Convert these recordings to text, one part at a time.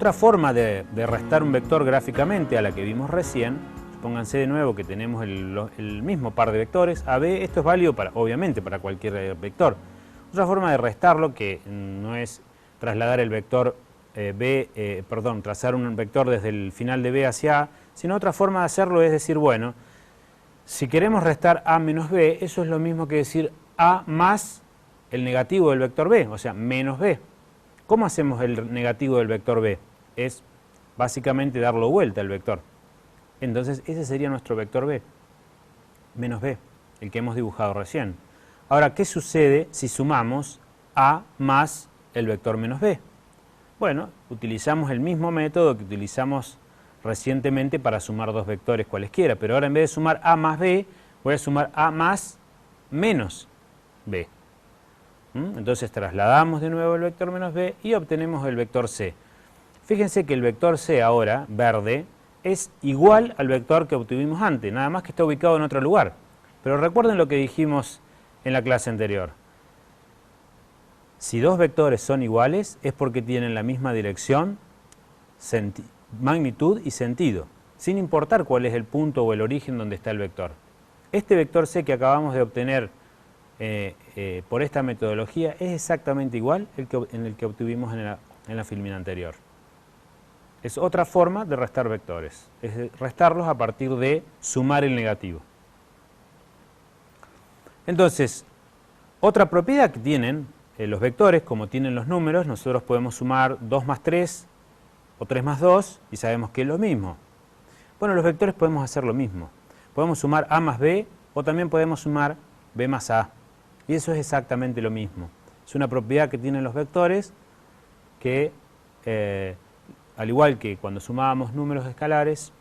Otra forma de restar un vector gráficamente a la que vimos recién, pónganse de nuevo que tenemos el mismo par de vectores, AB, esto es válido obviamente para cualquier vector. Otra forma de restarlo, que no es trasladar el vector trazar un vector desde el final de B hacia A, sino otra forma de hacerlo es decir, bueno, si queremos restar A menos B, eso es lo mismo que decir A más el negativo del vector B, o sea, menos B. ¿Cómo hacemos el negativo del vector B? Es básicamente darlo vuelta al vector. Entonces ese sería nuestro vector B, menos B, el que hemos dibujado recién. Ahora, ¿qué sucede si sumamos A más el vector menos B? Bueno, utilizamos el mismo método que utilizamos recientemente para sumar dos vectores cualesquiera, pero ahora en vez de sumar A más B, voy a sumar A más menos B. Entonces trasladamos de nuevo el vector menos B y obtenemos el vector C. Fíjense que el vector C ahora, verde, es igual al vector que obtuvimos antes, nada más que está ubicado en otro lugar. Pero recuerden lo que dijimos en la clase anterior. Si dos vectores son iguales es porque tienen la misma dirección, magnitud y sentido, sin importar cuál es el punto o el origen donde está el vector. Este vector C que acabamos de obtener por esta metodología es exactamente igual en el que obtuvimos en la filmina anterior. Es otra forma de restar vectores, es restarlos a partir de sumar el negativo. Entonces, otra propiedad que tienen los vectores, como tienen los números, nosotros podemos sumar 2 más 3 o 3 más 2 y sabemos que es lo mismo. Bueno, los vectores podemos hacer lo mismo. Podemos sumar A más B o también podemos sumar B más A. Y eso es exactamente lo mismo. Es una propiedad que tienen los vectores que, al igual que cuando sumábamos números escalares,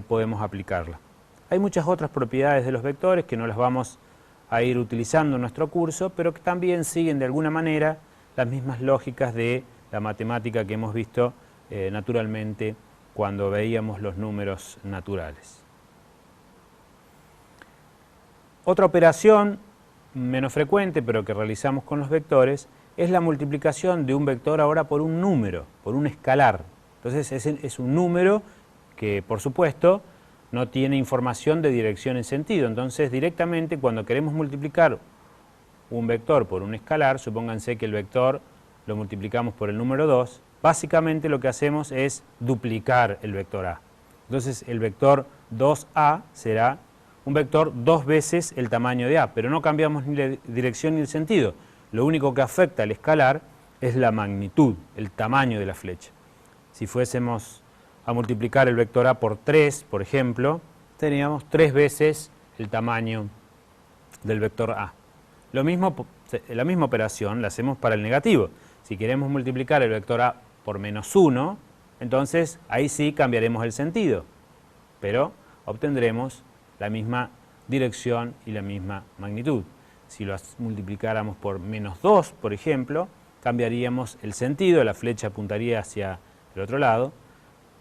podemos aplicarla. Hay muchas otras propiedades de los vectores que no las vamos a ir utilizando en nuestro curso, pero que también siguen de alguna manera las mismas lógicas de la matemática que hemos visto naturalmente cuando veíamos los números naturales. Otra operación menos frecuente, pero que realizamos con los vectores, es la multiplicación de un vector ahora por un número, por un escalar. Entonces es un número que, por supuesto, no tiene información de dirección en sentido. Entonces, directamente, cuando queremos multiplicar un vector por un escalar, supónganse que el vector lo multiplicamos por el número 2, básicamente lo que hacemos es duplicar el vector A. Entonces, el vector 2A será un vector 2 veces el tamaño de A, pero no cambiamos ni la dirección ni el sentido. Lo único que afecta al escalar es la magnitud, el tamaño de la flecha. Si fuésemos a multiplicar el vector A por 3, por ejemplo, teníamos 3 veces el tamaño del vector A. La misma operación la hacemos para el negativo. Si queremos multiplicar el vector A por menos 1, entonces ahí sí cambiaremos el sentido, pero obtendremos la misma dirección y la misma magnitud. Si lo multiplicáramos por menos 2, por ejemplo, cambiaríamos el sentido, la flecha apuntaría hacia el otro lado,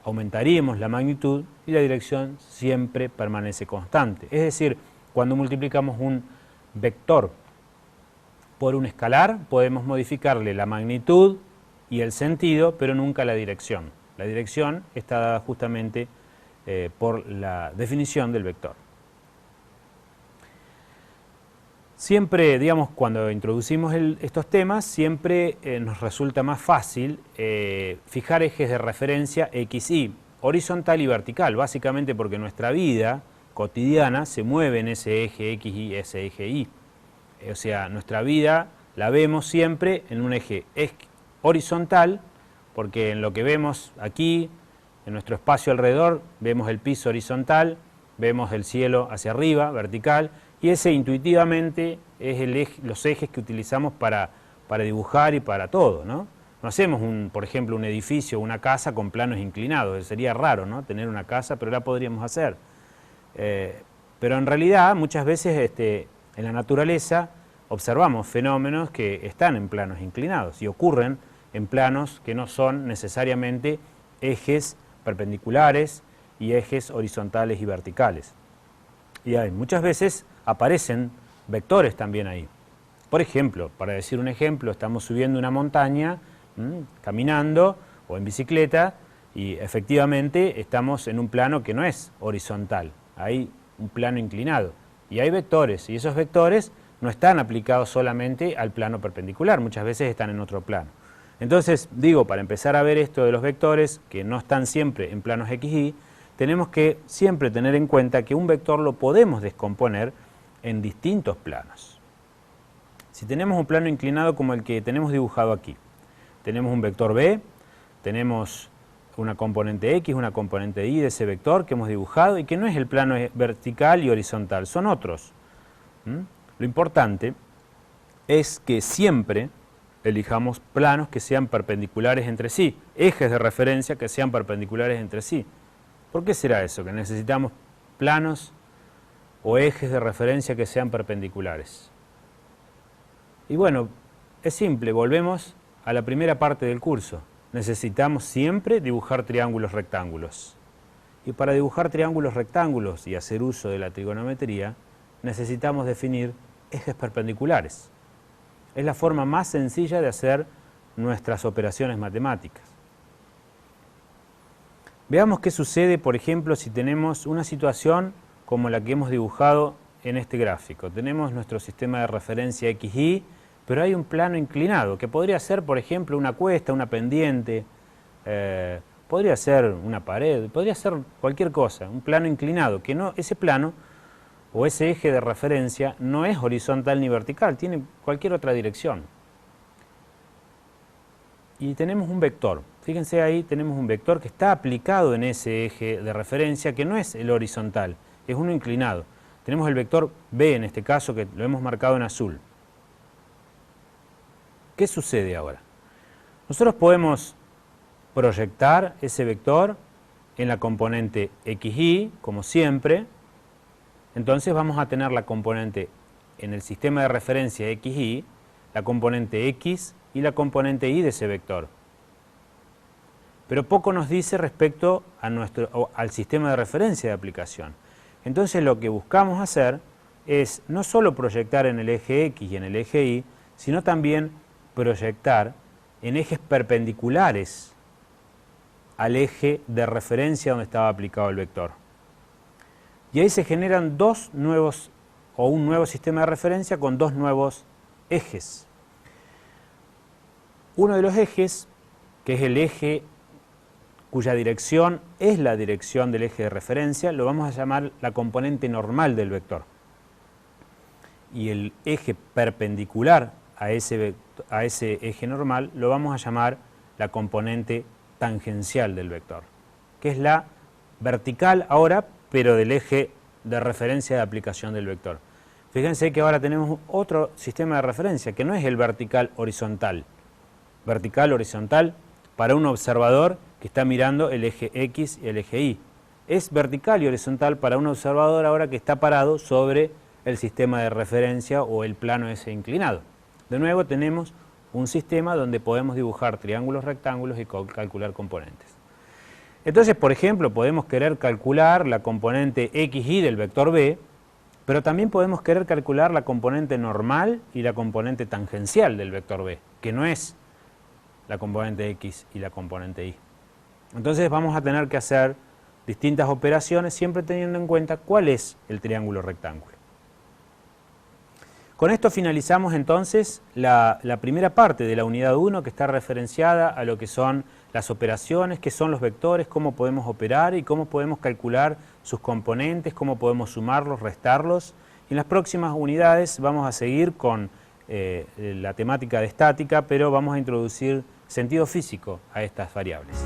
aumentaríamos la magnitud y la dirección siempre permanece constante. Es decir, cuando multiplicamos un vector por un escalar, podemos modificarle la magnitud y el sentido, pero nunca la dirección. La dirección está dada justamente por la definición del vector. Siempre, digamos, cuando introducimos estos temas, siempre nos resulta más fácil fijar ejes de referencia X, Y, horizontal y vertical, básicamente porque nuestra vida cotidiana se mueve en ese eje X y ese eje Y. O sea, nuestra vida la vemos siempre en un eje horizontal, porque en lo que vemos aquí, en nuestro espacio alrededor, vemos el piso horizontal, vemos el cielo hacia arriba, vertical, y ese intuitivamente es los ejes que utilizamos para dibujar y para todo, ¿no? No hacemos, por ejemplo, un edificio o una casa con planos inclinados, sería raro, ¿no?, tener una casa, pero la podríamos hacer. Pero en realidad, muchas veces en la naturaleza observamos fenómenos que están en planos inclinados y ocurren en planos que no son necesariamente ejes perpendiculares y ejes horizontales y verticales. Y muchas veces aparecen vectores también ahí. Por ejemplo, para decir un ejemplo, estamos subiendo una montaña, caminando, o en bicicleta, y efectivamente estamos en un plano que no es horizontal, hay un plano inclinado y hay vectores, y esos vectores no están aplicados solamente al plano perpendicular, muchas veces están en otro plano. Entonces, digo, para empezar a ver esto de los vectores, que no están siempre en planos x, y, tenemos que siempre tener en cuenta que un vector lo podemos descomponer en distintos planos. Si tenemos un plano inclinado como el que tenemos dibujado aquí, tenemos un vector b, tenemos una componente x, una componente y de ese vector que hemos dibujado y que no es el plano vertical y horizontal, son otros. Lo importante es que siempre elijamos planos que sean perpendiculares entre sí, ejes de referencia que sean perpendiculares entre sí. ¿Por qué será eso? Que necesitamos planos o ejes de referencia que sean perpendiculares. Y bueno, es simple, volvemos a la primera parte del curso. Necesitamos siempre dibujar triángulos rectángulos. Y para dibujar triángulos rectángulos y hacer uso de la trigonometría, necesitamos definir ejes perpendiculares. Es la forma más sencilla de hacer nuestras operaciones matemáticas. Veamos qué sucede, por ejemplo, si tenemos una situación como la que hemos dibujado en este gráfico. Tenemos nuestro sistema de referencia XY, pero hay un plano inclinado, que podría ser, por ejemplo, una cuesta, una pendiente, podría ser una pared, podría ser cualquier cosa, un plano inclinado, que no, ese plano o ese eje de referencia no es horizontal ni vertical, tiene cualquier otra dirección. Y tenemos un vector, fíjense ahí, tenemos un vector que está aplicado en ese eje de referencia, que no es el horizontal, es uno inclinado. Tenemos el vector B en este caso, que lo hemos marcado en azul. ¿Qué sucede ahora? Nosotros podemos proyectar ese vector en la componente XY, como siempre. Entonces vamos a tener la componente en el sistema de referencia XY, la componente X y la componente Y de ese vector. Pero poco nos dice respecto a al sistema de referencia de aplicación. Entonces lo que buscamos hacer es no solo proyectar en el eje X y en el eje Y, sino también proyectar en ejes perpendiculares al eje de referencia donde estaba aplicado el vector. Y ahí se generan un nuevo sistema de referencia con dos nuevos ejes. Uno de los ejes, que es el eje cuya dirección es la dirección del eje de referencia, lo vamos a llamar la componente normal del vector. Y el eje perpendicular a ese eje normal lo vamos a llamar la componente tangencial del vector, que es la vertical ahora, pero del eje de referencia de aplicación del vector. Fíjense que ahora tenemos otro sistema de referencia, que no es el vertical horizontal. Vertical horizontal para un observador que está mirando el eje X y el eje Y. Es vertical y horizontal para un observador ahora que está parado sobre el sistema de referencia o el plano ese inclinado. De nuevo tenemos un sistema donde podemos dibujar triángulos, rectángulos y calcular componentes. Entonces, por ejemplo, podemos querer calcular la componente XY del vector B, pero también podemos querer calcular la componente normal y la componente tangencial del vector B, que no es la componente X y la componente Y. Entonces vamos a tener que hacer distintas operaciones siempre teniendo en cuenta cuál es el triángulo rectángulo. Con esto finalizamos entonces la primera parte de la unidad 1, que está referenciada a lo que son las operaciones, qué son los vectores, cómo podemos operar y cómo podemos calcular sus componentes, cómo podemos sumarlos, restarlos. Y en las próximas unidades vamos a seguir con la temática de estática, pero vamos a introducir sentido físico a estas variables.